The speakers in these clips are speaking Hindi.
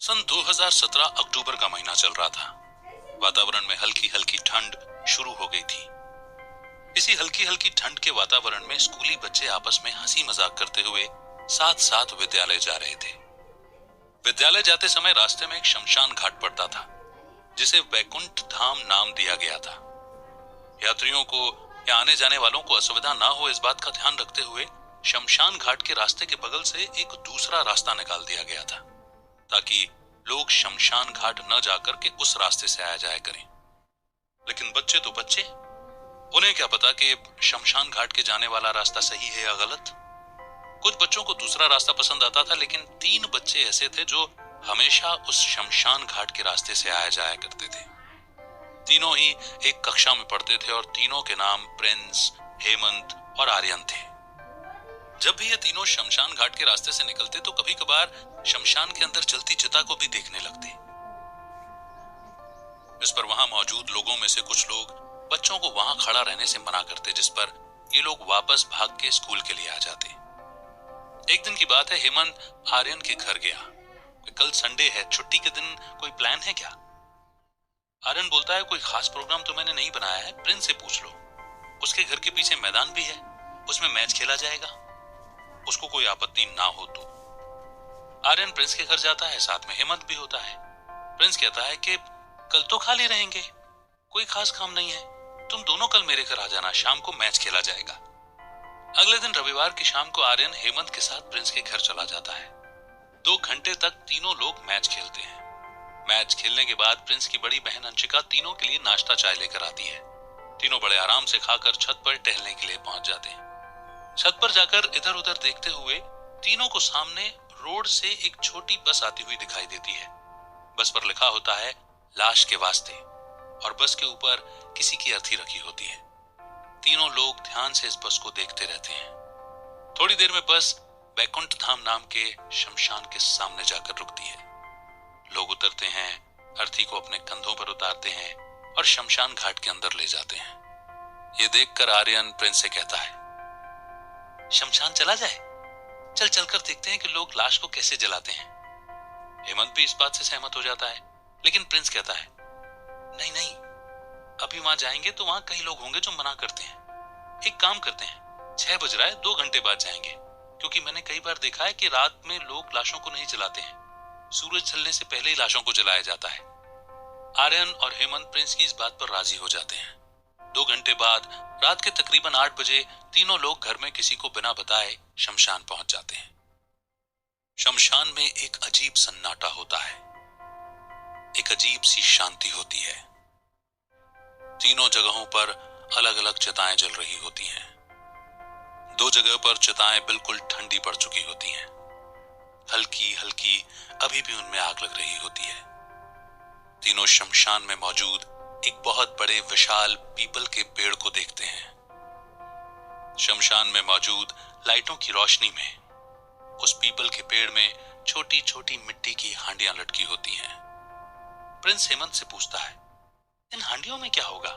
सन 2017 अक्टूबर का महीना चल रहा था। वातावरण में हल्की हल्की ठंड शुरू हो गई थी। इसी हल्की हल्की ठंड के वातावरण में स्कूली बच्चे आपस में हंसी मजाक करते हुए साथ साथ विद्यालय जा रहे थे। विद्यालय जाते समय रास्ते में एक शमशान घाट पड़ता था, जिसे वैकुंठ धाम नाम दिया गया था। यात्रियों को या आने जाने वालों को असुविधा ना हो, इस बात का ध्यान रखते हुए शमशान घाट के रास्ते के बगल से एक दूसरा रास्ता निकाल दिया गया था, ताकि लोग शमशान घाट न जाकर के उस रास्ते से आया जाया करें। लेकिन बच्चे तो बच्चे, उन्हें क्या पता कि शमशान घाट के जाने वाला रास्ता सही है या गलत। कुछ बच्चों को दूसरा रास्ता पसंद आता था, लेकिन 3 बच्चे ऐसे थे जो हमेशा उस शमशान घाट के रास्ते से आया जाया करते थे। तीनों ही एक कक्षा में पढ़ते थे और तीनों के नाम प्रिंस, हेमंत और आर्यन थे। जब भी ये तीनों शमशान घाट के रास्ते से निकलते तो कभी कभार शमशान के अंदर जलती चिता को भी देखने लगते। इस पर वहां मौजूद लोगों में से कुछ लोग बच्चों को वहां खड़ा रहने से मना करते, जिस पर ये लोग वापस भाग के स्कूल के लिए आ जाते। एक दिन की बात है, हेमंत आर्यन के घर गया। कल संडे है, छुट्टी के दिन कोई प्लान है क्या? आर्यन बोलता है, कोई खास प्रोग्राम तो मैंने नहीं बनाया है, प्रिंस से पूछ लो। उसके घर के पीछे मैदान भी है, उसमें मैच खेला जाएगा, उसको कोई आपत्ति ना हो तो। आर्यन प्रिंस के घर जाता है, साथ में हेमंत भी होता है। प्रिंस कहता है कि कल तो खाली रहेंगे, कोई खास काम नहीं है, तुम दोनों कल मेरे घर आ जाना, शाम को मैच खेला जाएगा। अगले दिन रविवार की शाम को आर्यन हेमंत के साथ प्रिंस के घर चला जाता है। 2 घंटे तक तीनों लोग मैच खेलते हैं। मैच खेलने के बाद प्रिंस की बड़ी बहन अंशिका तीनों के लिए नाश्ता चाय लेकर आती है। तीनों बड़े आराम से खाकर छत पर टहलने के लिए पहुंच जाते हैं। छत पर जाकर इधर उधर देखते हुए तीनों को सामने रोड से एक छोटी बस आती हुई दिखाई देती है। बस पर लिखा होता है लाश के वास्ते, और बस के ऊपर किसी की अर्थी रखी होती है। तीनों लोग ध्यान से इस बस को देखते रहते हैं। थोड़ी देर में बस वैकुंठ धाम नाम के शमशान के सामने जाकर रुकती है। लोग उतरते हैं, अर्थी को अपने कंधों पर उतारते हैं और शमशान घाट के अंदर ले जाते हैं। ये देखकर आर्यन प्रिंस से कहता है, शमशान चला जाए, चल चलकर देखते हैं कि लोग लाश को कैसे जलाते हैं। हेमंत भी इस बात से सहमत हो जाता है, लेकिन प्रिंस कहता है, नहीं नहीं, अभी वहां जाएंगे तो वहां कई लोग होंगे जो मना करते हैं। एक काम करते हैं, 6 बज रहा है, 2 घंटे बाद जाएंगे, क्योंकि मैंने कई बार देखा है कि रात में लोग लाशों को नहीं जलाते हैं, सूरज ढलने से पहले ही लाशों को जलाया जाता है। आर्यन और हेमंत प्रिंस की इस बात पर राजी हो जाते हैं। 2 घंटे बाद रात के तकरीबन 8 बजे तीनों लोग घर में किसी को बिना बताए शमशान पहुंच जाते हैं। शमशान में एक अजीब सन्नाटा होता है, एक अजीब सी शांति होती है। तीनों जगहों पर अलग अलग चिताएं जल रही होती हैं। 2 जगह पर चिताएं बिल्कुल ठंडी पड़ चुकी होती हैं। हल्की हल्की अभी भी उनमें आग लग रही होती है। तीनों शमशान में मौजूद एक बहुत बड़े विशाल पीपल के पेड़ को देखते हैं। शमशान में मौजूद लाइटों की रोशनी में उस पीपल के पेड़ में छोटी छोटी मिट्टी की हांडियां लटकी होती हैं। प्रिंस हेमंत से पूछता है, इन हांडियों में क्या होगा?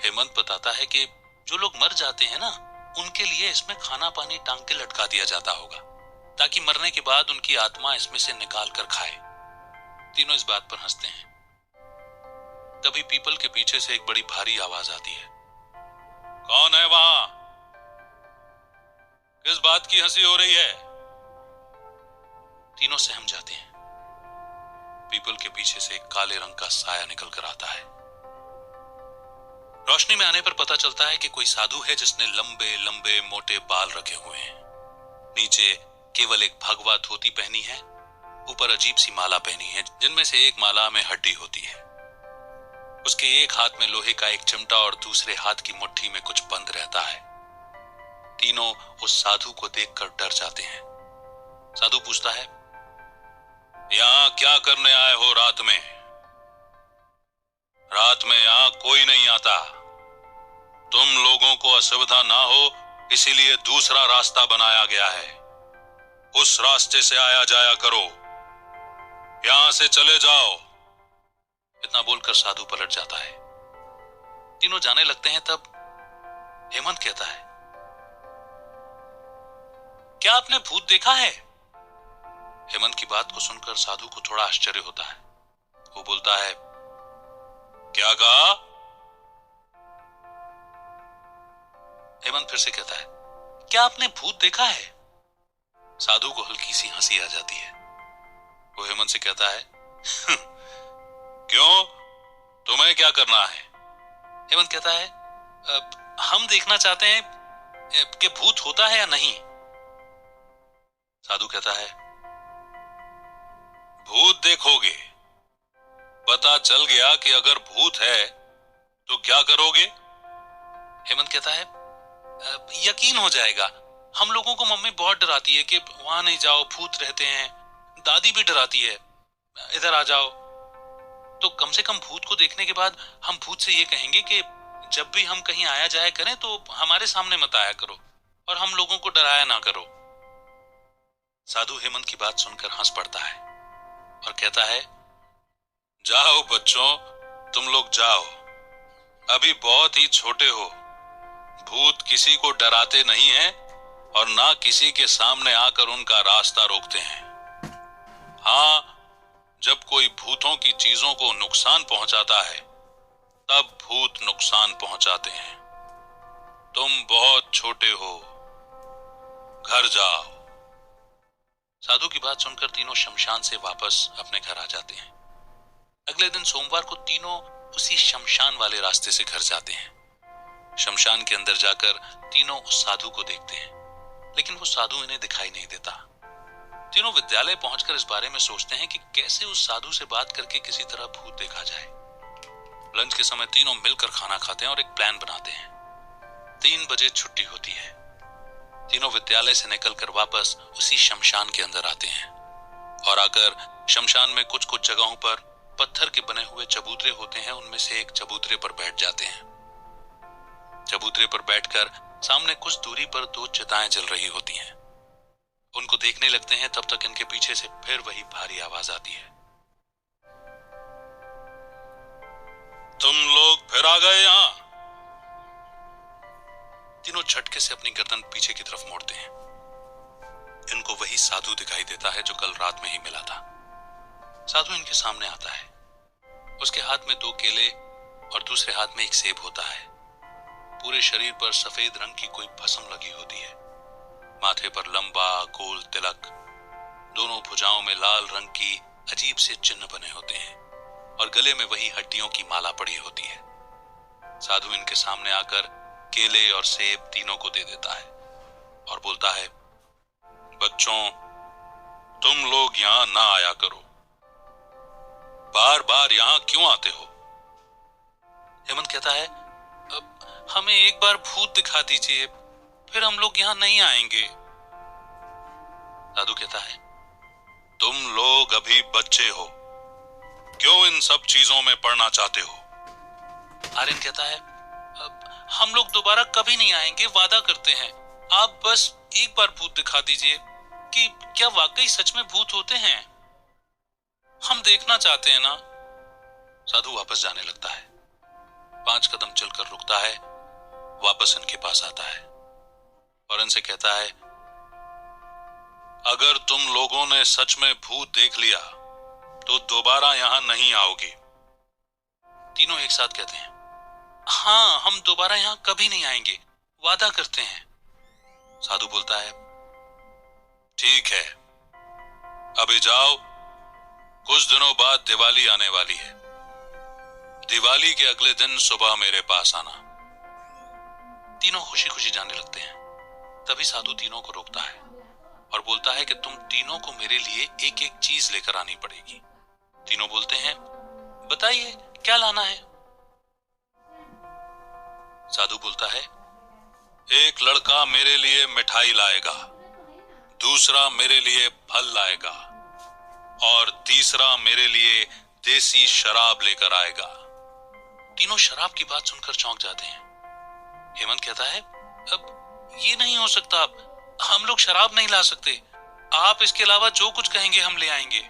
हेमंत बताता है कि जो लोग मर जाते हैं ना, उनके लिए इसमें खाना पानी टांग के लटका दिया जाता होगा, ताकि मरने के बाद उनकी आत्मा इसमें से निकाल कर खाए। तीनों इस बात पर हंसते हैं। तभी पीपल के पीछे से एक बड़ी भारी आवाज आती है, कौन है वहां? किस बात की हंसी हो रही है? तीनों सहम जाते हैं। पीपल के पीछे से एक काले रंग का साया निकल कर आता है। रोशनी में आने पर पता चलता है कि कोई साधु है जिसने लंबे लंबे मोटे बाल रखे हुए हैं। नीचे केवल एक भगवा धोती पहनी है, ऊपर अजीब सी माला पहनी है, जिनमें से एक माला में हड्डी होती है। उसके एक हाथ में लोहे का एक चिमटा और दूसरे हाथ की मुट्ठी में कुछ बंद रहता है। तीनों उस साधु को देखकर डर जाते हैं। साधु पूछता है, यहां क्या करने आए हो रात में? रात में यहां कोई नहीं आता। तुम लोगों को असुविधा ना हो, इसीलिए दूसरा रास्ता बनाया गया है। उस रास्ते से आया जाया करो, यहां से चले जाओ। इतना बोलकर साधु पलट जाता है। तीनों जाने लगते हैं। तब हेमंत कहता है, क्या आपने भूत देखा है? हेमंत की बात को सुनकर साधु को थोड़ा आश्चर्य होता है। वो बोलता है, क्या कहा? हेमंत फिर से कहता है, क्या आपने भूत देखा है? साधु को हल्की सी हंसी आ जाती है। वो हेमंत से कहता है, क्यों, तुम्हें क्या करना है? हेमंत कहता है, हम देखना चाहते हैं कि भूत होता है या नहीं। साधु कहता है, भूत देखोगे? पता चल गया कि अगर भूत है तो क्या करोगे? हेमंत कहता है, यकीन हो जाएगा। हम लोगों को मम्मी बहुत डराती है कि वहां नहीं जाओ, भूत रहते हैं। दादी भी डराती है, इधर आ जाओ। तो कम से कम भूत को देखने के बाद हम भूत से ये कहेंगे कि जब भी हम कहीं आया जाया करें तो हमारे सामने मत आया करो और हम लोगों को डराया ना करो। साधु हेमंत की बात सुनकर हंस पड़ता है और कहता है, जाओ बच्चों, तुम लोग जाओ, अभी बहुत ही छोटे हो। भूत किसी को डराते नहीं हैं और ना किसी के सामने आकर उनका रास्ता रोकते हैं। हाँ, जब कोई भूतों की चीजों को नुकसान पहुंचाता है तब भूत नुकसान पहुंचाते हैं। तुम बहुत छोटे हो, घर जाओ। साधु की बात सुनकर तीनों शमशान से वापस अपने घर आ जाते हैं। अगले दिन सोमवार को तीनों उसी शमशान वाले रास्ते से घर जाते हैं। शमशान के अंदर जाकर तीनों उस साधु को देखते हैं, लेकिन वो साधु इन्हें दिखाई नहीं देता। तीनों विद्यालय पहुंचकर इस बारे में सोचते हैं कि कैसे उस साधु से बात करके किसी तरह भूत देखा जाए। लंच के समय तीनों मिलकर खाना खाते हैं और एक प्लान बनाते हैं। 3 बजे छुट्टी होती है। तीनों विद्यालय से निकलकर वापस उसी शमशान के अंदर आते हैं और आकर शमशान में कुछ कुछ जगहों पर पत्थर के बने हुए चबूतरे होते हैं। उनमें से एक चबूतरे पर बैठ जाते हैं। चबूतरे पर बैठकर सामने कुछ दूरी पर 2 चिताएं जल रही होती हैं। उनको देखने लगते हैं, तब तक इनके पीछे से फिर वही भारी आवाज आती है, तुम लोग फिर आ गए यहां? तीनों झटके से अपनी गर्दन पीछे की तरफ मोड़ते हैं। इनको वही साधु दिखाई देता है जो कल रात में ही मिला था। साधु इनके सामने आता है। उसके हाथ में 2 केले और दूसरे हाथ में एक सेब होता है। पूरे शरीर पर सफेद रंग की कोई भस्म लगी होती है। माथे पर लंबा गोल तिलक, दोनों भुजाओं में लाल रंग की अजीब से चिन्ह बने होते हैं और गले में वही हड्डियों की माला पड़ी होती है। साधु इनके सामने आकर केले और सेब तीनों को दे देता है और बोलता है, बच्चों, तुम लोग यहां ना आया करो। बार बार यहां क्यों आते हो? हेमंत कहता है, हमें एक बार भूत दिखा दीजिए, फिर हम लोग यहां नहीं आएंगे। साधु कहता है, तुम लोग अभी बच्चे हो, क्यों इन सब चीजों में पढ़ना चाहते हो? आर्यन कहता है, हम लोग दोबारा कभी नहीं आएंगे, वादा करते हैं। आप बस एक बार भूत दिखा दीजिए कि क्या वाकई सच में भूत होते हैं। हम देखना चाहते हैं ना। साधु वापस जाने लगता है। 5 कदम चलकर रुकता है, वापस इनके पास आता है और इनसे कहता है, अगर तुम लोगों ने सच में भूत देख लिया तो दोबारा यहां नहीं आओगे। तीनों एक साथ कहते हैं, हाँ, हम दोबारा यहां कभी नहीं आएंगे, वादा करते हैं। साधु बोलता है, ठीक है, अभी जाओ, कुछ दिनों बाद दिवाली आने वाली है। दिवाली के अगले दिन सुबह मेरे पास आना। तीनों खुशी खुशी जाने लगते हैं। तभी साधु तीनों को रोकता है और बोलता है कि तुम तीनों को मेरे लिए एक एक चीज लेकर आनी पड़ेगी। तीनों बोलते हैं, बताइए क्या लाना है? साधु बोलता है, एक लड़का मेरे लिए मिठाई लाएगा, दूसरा मेरे लिए फल लाएगा और तीसरा मेरे लिए देसी शराब लेकर आएगा। तीनों शराब की बात सुनकर चौंक जाते हैं। हेमंत कहता है, अब ये नहीं हो सकता, हम लोग शराब नहीं ला सकते। आप इसके अलावा जो कुछ कहेंगे हम ले आएंगे।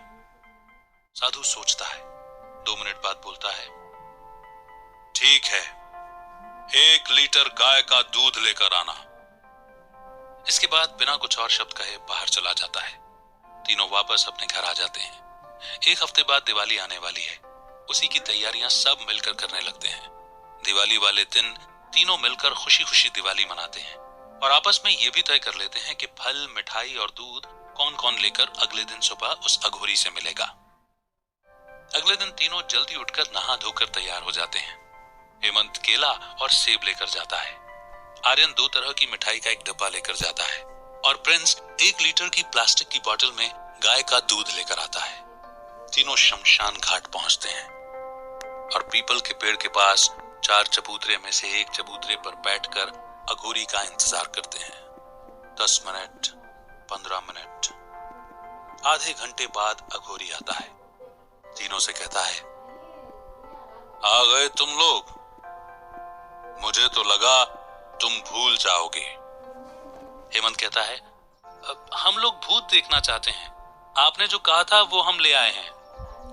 साधु सोचता है, 2 मिनट बाद बोलता है, ठीक है, 1 लीटर गाय का दूध लेकर आना। इसके बाद बिना कुछ और शब्द कहे बाहर चला जाता है। तीनों वापस अपने घर आ जाते हैं। एक हफ्ते बाद दिवाली आने वाली है। उसी की तैयारियां सब मिलकर करने लगते हैं। दिवाली वाले दिन तीनों मिलकर खुशी खुशी दिवाली मनाते हैं और आपस में ये भी तय कर लेते हैं कि फल, मिठाई और दूध कौन कौन लेकर अगले दिन सुबह उस अघोरी से मिलेगा। अगले दिन तीनों जल्दी उठकर नहा धोकर तैयार हो जाते हैं। हेमंत केला और सेब लेकर जाता है। आर्यन 2 तरह की मिठाई का एक डब्बा लेकर जाता है और प्रिंस 1 लीटर की प्लास्टिक की बोतल में गाय का दूध लेकर आता है। तीनों शमशान घाट पहुंचते हैं और पीपल के पेड़ के पास 4 चबूतरे में से एक चबूतरे पर बैठकर अघोरी का इंतजार करते हैं। 10 मिनट, 15 मिनट, आधे घंटे बाद अघोरी आता है। तीनों से कहता है, आ गए तुम लोग? मुझे तो लगा तुम भूल जाओगे। हेमंत कहता है, हम लोग भूत देखना चाहते हैं। आपने जो कहा था वो हम ले आए हैं।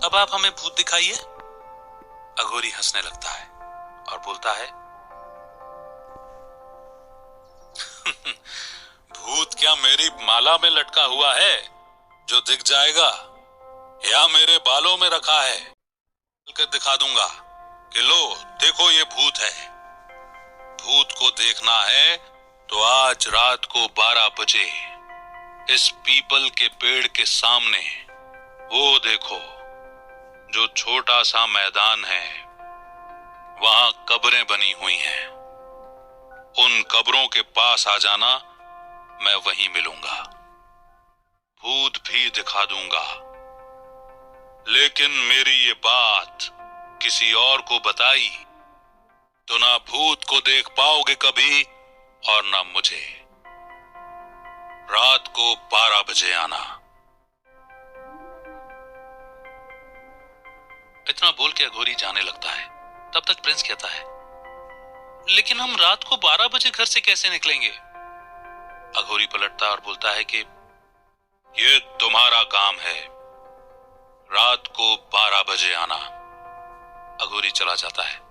अब आप हमें भूत दिखाइए। अघोरी हंसने लगता है और बोलता है, भूत क्या मेरी माला में लटका हुआ है जो दिख जाएगा, या मेरे बालों में रखा है? कर दिखा दूंगा कि लो देखो ये भूत है। भूत को देखना है तो आज रात को 12 बजे इस पीपल के पेड़ के सामने वो देखो जो छोटा सा मैदान है, वहां कब्रें बनी हुई हैं। उन कब्रों के पास आ जाना, मैं वहीं मिलूंगा। भूत भी दिखा दूंगा, लेकिन मेरी ये बात किसी और को बताई तो ना भूत को देख पाओगे कभी और ना मुझे। रात को 12 बजे आना। इतना बोल के अघोरी जाने लगता है। तब तक प्रिंस कहता है, लेकिन हम रात को 12 बजे घर से कैसे निकलेंगे? अघोरी पलटता और बोलता है कि ये तुम्हारा काम है, रात को 12 बजे आना। अघोरी चला जाता है।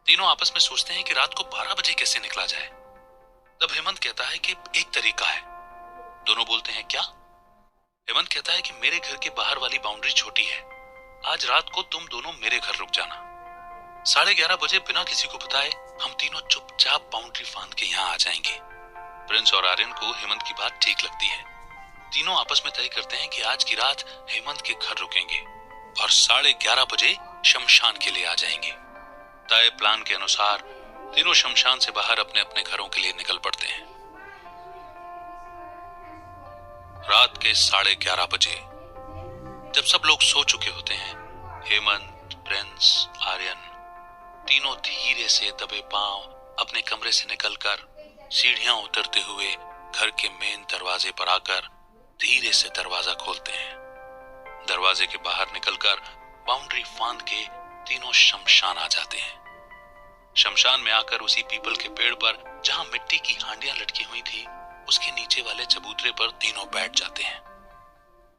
तीनों आपस में सोचते हैं कि रात को 12 बजे कैसे निकला जाए। तब हेमंत कहता है कि एक तरीका है। दोनों बोलते हैं, क्या? हेमंत कहता है कि मेरे घर के बाहर वाली बाउंड्री छोटी है। आज रात को तुम दोनों मेरे घर रुक जाना। 11:30 बजे बिना किसी को बताए हम तीनों चुपचाप बाउंड्री फांद के यहाँ आ जाएंगे। प्रिंस और आर्यन को हेमंत की बात ठीक लगती है। तीनों आपस में तय करते हैं कि आज की रात हेमंत के घर रुकेंगे और 11:30 बजे शमशान के लिए आ जाएंगे। तय प्लान के अनुसार तीनों शमशान से बाहर अपने अपने घरों के लिए निकल पड़ते हैं। रात के 11:30 बजे जब सब लोग सो चुके होते हैं, हेमंत, प्रिंस, आर्यन तीनों धीरे से दबे पांव अपने कमरे से निकलकर सीढ़ियां उतरते हुए घर के मेन दरवाजे पर आकर धीरे से दरवाजा खोलते हैं। दरवाजे के बाहर निकलकर बाउंड्री फांद के तीनों शमशान आ जाते हैं। शमशान में आकर उसी पीपल के पेड़ पर जहां मिट्टी की हांडियां लटकी हुई थी, उसके नीचे वाले चबूतरे पर तीनों बैठ जाते हैं।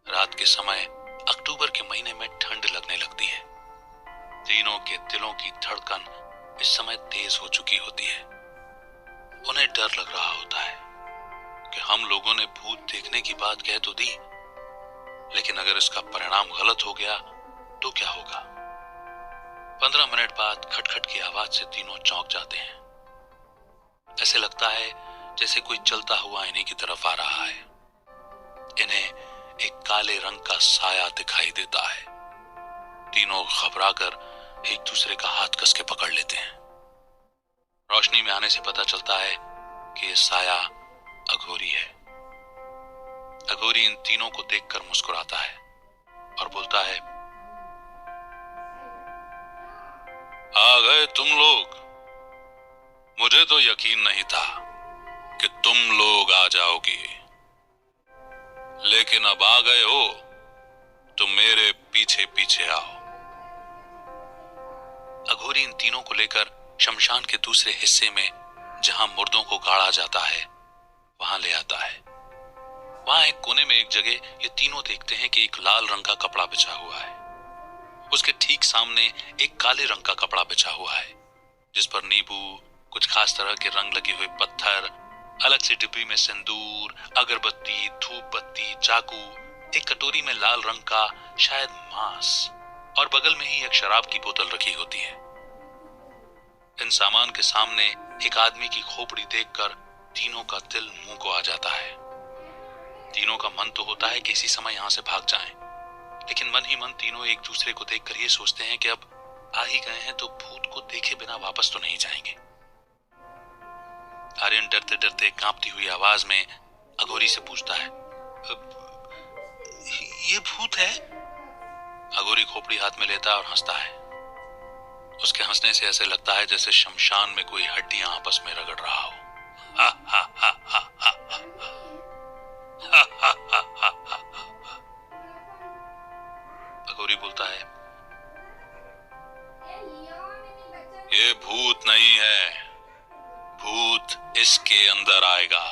रात के समय अक्टूबर के महीने में ठंड लगने लगती है। तीनों के दिलों की धड़कन इस समय तेज हो चुकी होती है। उन्हें डर लग रहा होता है कि हम लोगों ने भूत देखने की बात कह तो दी, लेकिन अगर इसका परिणाम गलत हो गया तो क्या होगा। 15 मिनट बाद खटखट की आवाज से तीनों चौंक जाते हैं। ऐसे लगता है जैसे कोई चलता हुआ इन्हीं की तरफ आ रहा है। इन्हें एक काले रंग का साया दिखाई देता है। तीनों घबराकर एक दूसरे का हाथ कस के पकड़ लेते हैं। रोशनी में आने से पता चलता है कि ये साया अघोरी है। अघोरी इन तीनों को देखकर मुस्कुराता है और बोलता है, आ गए तुम लोग। मुझे तो यकीन नहीं था कि तुम लोग आ जाओगे, लेकिन अब आ गए हो तो मेरे पीछे पीछे आओ। अघोरी इन तीनों को लेकर शमशान के दूसरे हिस्से में, जहां मुर्दों को गाड़ा जाता है, वहां ले आता है। वहां एक कोने में एक जगह ये तीनों देखते हैं कि एक लाल रंग का कपड़ा बिछा हुआ है। उसके ठीक सामने एक काले रंग का कपड़ा बिछा हुआ है, जिस पर नींबू, कुछ खास तरह के रंग लगे हुए पत्थर, अलग से डिब्बी में सिंदूर, अगरबत्ती, धूप बत्ती, चाकू एक कटोरी में लाल रंग का शायद मांस और बगल में ही एक शराब की बोतल रखी होती है। इन सामान के सामने एक आदमी की खोपड़ी देखकर तीनों का दिल मुंह को आ जाता है। तीनों का मन तो होता है कि इसी समय यहां से भाग जाएं, लेकिन मन ही मन तीनों एक दूसरे को देखकर ये सोचते हैं कि अब आ ही गए हैं तो भूत को देखे बिना वापस तो नहीं जाएंगे। आर्यन डरते डरते कांपती हुई आवाज में अघोरी से पूछता है, ये भूत है? अघोरी खोपड़ी हाथ में लेता है और हंसता है। उसके हंसने से ऐसे लगता है जैसे शमशान में कोई हड्डियां आपस में रगड़ रहा हो। हा हा हा हा हा हा हा हा हा हा। अघोरी बोलता है, ये भूत नहीं है, भूत इसके अंदर आएगा।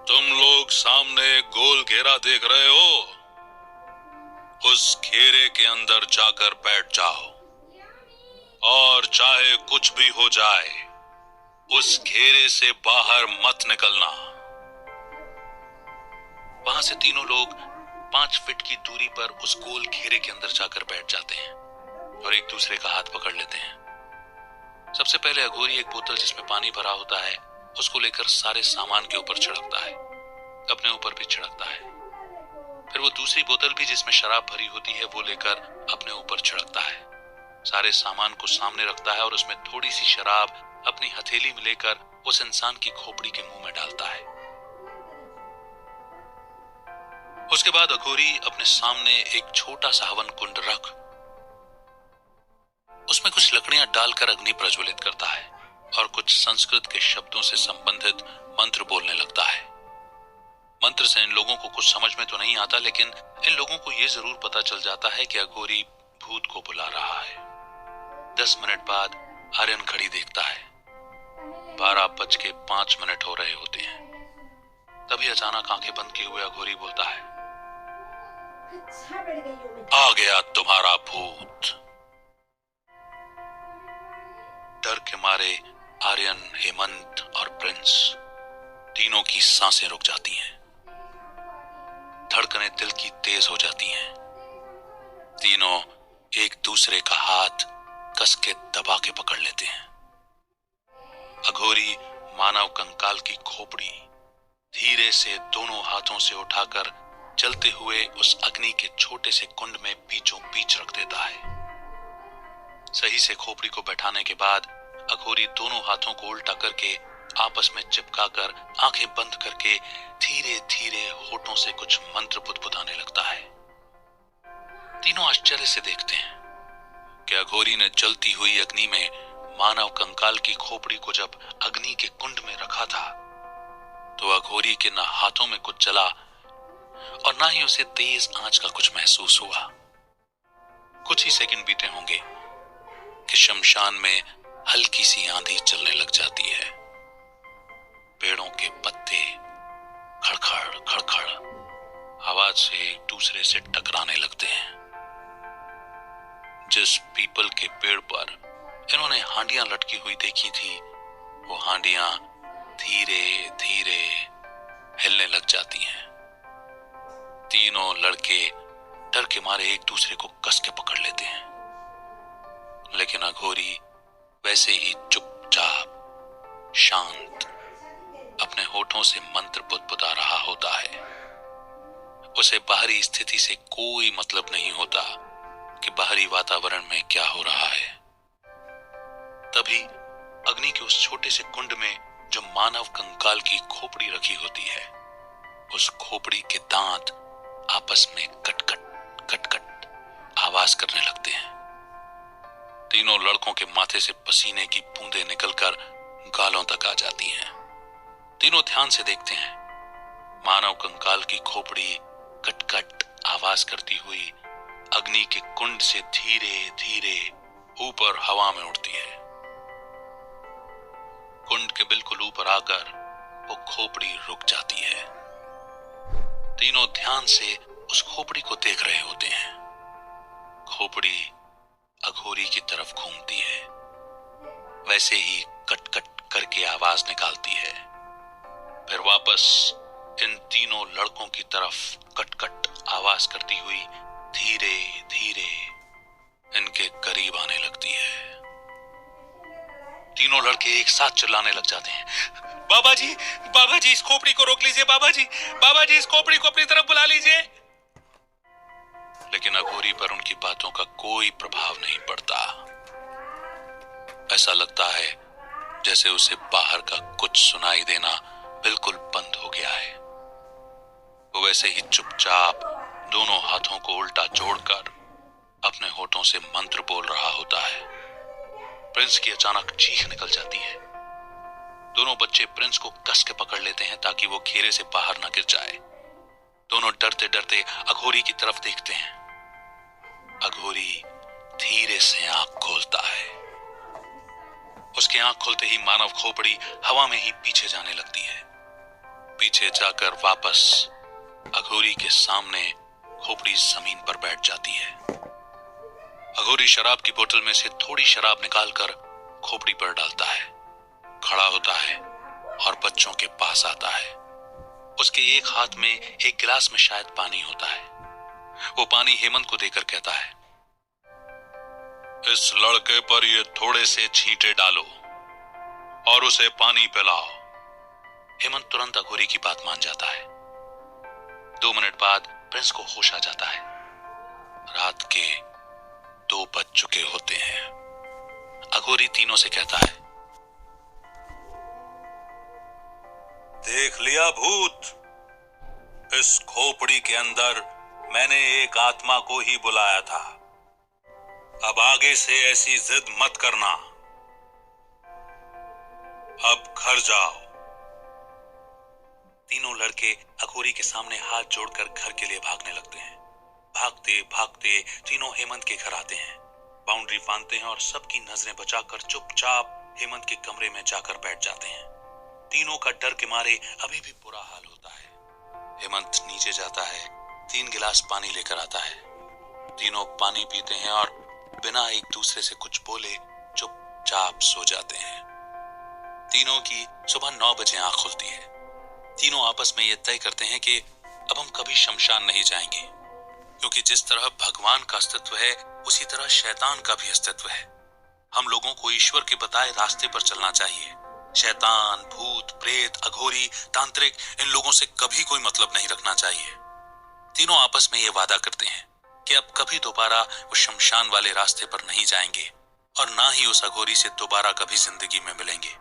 तुम लोग सामने गोल घेरा देख रहे हो, उस घेरे के अंदर जाकर बैठ जाओ और चाहे कुछ भी हो जाए उस घेरे से बाहर मत निकलना। वहां से तीनों लोग 5 फीट की दूरी पर उस गोल घेरे के अंदर जाकर बैठ जाते हैं और एक दूसरे का हाथ पकड़ लेते हैं। सबसे पहले अघोरी एक बोतल जिसमें पानी भरा होता है उसको लेकर सारे सामान के ऊपर छिड़कता है, अपने ऊपर भी छिड़कता है। फिर वो दूसरी बोतल भी जिसमें शराब भरी होती है वो लेकर अपने ऊपर छिड़कता है। सारे सामान को सामने रखता है और उसमें थोड़ी सी शराब अपनी हथेली में लेकर उस इंसान की खोपड़ी के मुंह में डालता है। उसके बाद अघोरी अपने सामने एक छोटा सा हवन कुंड रख उसमें कुछ लकड़ियां डालकर अग्नि प्रज्वलित करता है और कुछ संस्कृत के शब्दों से संबंधित मंत्र बोलने लगता है। मंत्र से इन लोगों को कुछ समझ में तो नहीं आता, लेकिन इन लोगों को यह जरूर पता चल जाता है कि अघोरी भूत को बुला रहा है। 10 मिनट बाद आर्यन घड़ी देखता है। 12:05 हो रहे होते हैं। तभी अचानक आंखें बंद किए हुए अघोरी बोलता है, आ गया तुम्हारा भूत। डर के मारे आर्यन, हेमंत और प्रिंस तीनों की सांसें रुक जाती हैं। धड़कनें दिल की तेज हो जाती हैं। तीनों एक दूसरे का हाथ कस के दबा के पकड़ लेते हैं। अघोरी मानव कंकाल की खोपड़ी धीरे से दोनों हाथों से उठाकर जलते हुए उस अग्नि के छोटे से कुंड में बीचों बीच रख देता है। सही से खोपड़ी को बैठाने के बाद अघोरी दोनों हाथों को उल्टा करके आपस में चिपकाकर आंखें बंद करके धीरे धीरे होठों से कुछ मंत्र बुदबुदाने लगता है। तीनों आश्चर्य से देखते हैं कि अघोरी ने जलती हुई अग्नि में मानव कंकाल की खोपड़ी को जब अग्नि के कुंड में रखा था तो अघोरी के न हाथों में कुछ जला और ना ही उसे तेज आंच का कुछ महसूस हुआ। कुछ ही सेकंड बीते होंगे कि शमशान में हल्की सी आंधी चलने लग जाती है। पेड़ों के पत्ते खड़खड़ खड़खड़ आवाज से एक दूसरे से टकराने लगते हैं। जिस पीपल के पेड़ पर इन्होंने हांडियां लटकी हुई देखी थी वो हांडियां धीरे धीरे हिलने लग जाती हैं। तीनों लड़के डर के मारे एक दूसरे को कस के पकड़ लेते हैं, लेकिन अघोरी वैसे ही चुपचाप शांत अपने होठों से मंत्र बुदबुदा रहा होता है। उसे बाहरी स्थिति से कोई मतलब नहीं होता कि बाहरी वातावरण में क्या हो रहा है। तभी अग्नि के उस छोटे से कुंड में जो मानव कंकाल की खोपड़ी रखी होती है, उस खोपड़ी के दांत आपस में कट कट आवाज करने लगते हैं। तीनों लड़कों के माथे से पसीने की बूंदें निकलकर गालों तक आ जाती हैं। तीनों ध्यान से देखते हैं। मानव कंकाल की खोपड़ी कट कट आवाज करती हुई अग्नि के कुंड से धीरे धीरे ऊपर हवा में उड़ती है। कुंड के बिल्कुल ऊपर आकर वो खोपड़ी रुक जाती है। तीनों ध्यान से उस खोपड़ी को देख रहे होते हैं। खोपड़ी अघोरी की तरफ घूमती है, वैसे ही कट कट करके आवाज निकालती है, फिर वापस इन तीनों लड़कों की तरफ कट-कट आवाज करती हुई धीरे धीरे इनके करीब आने लगती है। तीनों लड़के एक साथ चिल्लाने लग जाते हैं, बाबा जी इस खोपड़ी को रोक लीजिए, बाबा जी इस खोपड़ी को अपनी तरफ बुला लीजिए। लेकिन अघोरी पर उनकी बातों का कोई प्रभाव नहीं पड़ता। ऐसा लगता है जैसे उसे बाहर का कुछ सुनाई देना बिल्कुल बंद हो गया है। वो वैसे ही चुपचाप दोनों हाथों को उल्टा जोड़कर अपने होठों से मंत्र बोल रहा होता है। प्रिंस की अचानक चीख निकल जाती है। दोनों बच्चे प्रिंस को कस के पकड़ लेते हैं ताकि वो घेरे से बाहर न गिर जाए। दोनों डरते डरते अघोरी की तरफ देखते हैं। अघोरी धीरे से आंख खोलता है। उसकी आंख खुलते ही मानव खोपड़ी हवा में ही पीछे जाने लगती है। पीछे जाकर वापस अघोरी के सामने खोपड़ी जमीन पर बैठ जाती है। अघोरी शराब की बोतल में से थोड़ी शराब निकालकर खोपड़ी पर डालता है, खड़ा होता है और बच्चों के पास आता है। उसके एक हाथ में एक गिलास में शायद पानी होता है। वो पानी हेमंत को देकर कहता है, इस लड़के पर ये थोड़े से छींटे डालो और उसे पानी पिलाओ। हेमंत तुरंत अघोरी की बात मान जाता है। 2 मिनट बाद प्रिंस को होश आ जाता है। रात के 2 बज चुके होते हैं। अघोरी तीनों से कहता है, देख लिया भूत, इस खोपड़ी के अंदर मैंने एक आत्मा को ही बुलाया था। अब आगे से ऐसी जिद मत करना। अब घर जाओ। तीनों लड़के अघोरी के सामने हाथ जोड़कर घर के लिए भागने लगते हैं। भागते भागते तीनों हेमंत के घर आते हैं, बाउंड्री फांदते हैं और सबकी नजरें बचाकर चुपचाप हेमंत के कमरे में जाकर बैठ जाते हैं। तीनों का डर के मारे अभी भी बुरा हाल होता है। हेमंत नीचे जाता है, 3 गिलास पानी लेकर आता है। तीनों पानी पीते हैं और बिना एक दूसरे से कुछ बोले चुपचाप सो जाते हैं। तीनों की सुबह 9 बजे आंख खुलती है। तीनों आपस में यह तय करते हैं कि अब हम कभी शमशान नहीं जाएंगे, क्योंकि जिस तरह भगवान का अस्तित्व है उसी तरह शैतान का भी अस्तित्व है। हम लोगों को ईश्वर के बताए रास्ते पर चलना चाहिए। शैतान, भूत, प्रेत, अघोरी, तांत्रिक, इन लोगों से कभी कोई मतलब नहीं रखना चाहिए। तीनों आपस में ये वादा करते हैं कि अब कभी दोबारा वो शमशान वाले रास्ते पर नहीं जाएंगे और ना ही उस अघोरी से दोबारा कभी जिंदगी में मिलेंगे।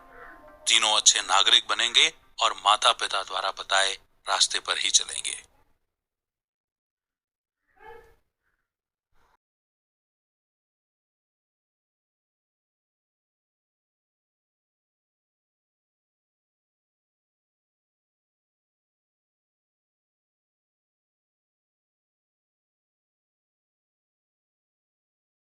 तीनों अच्छे नागरिक बनेंगे और माता पिता द्वारा बताए रास्ते पर ही चलेंगे।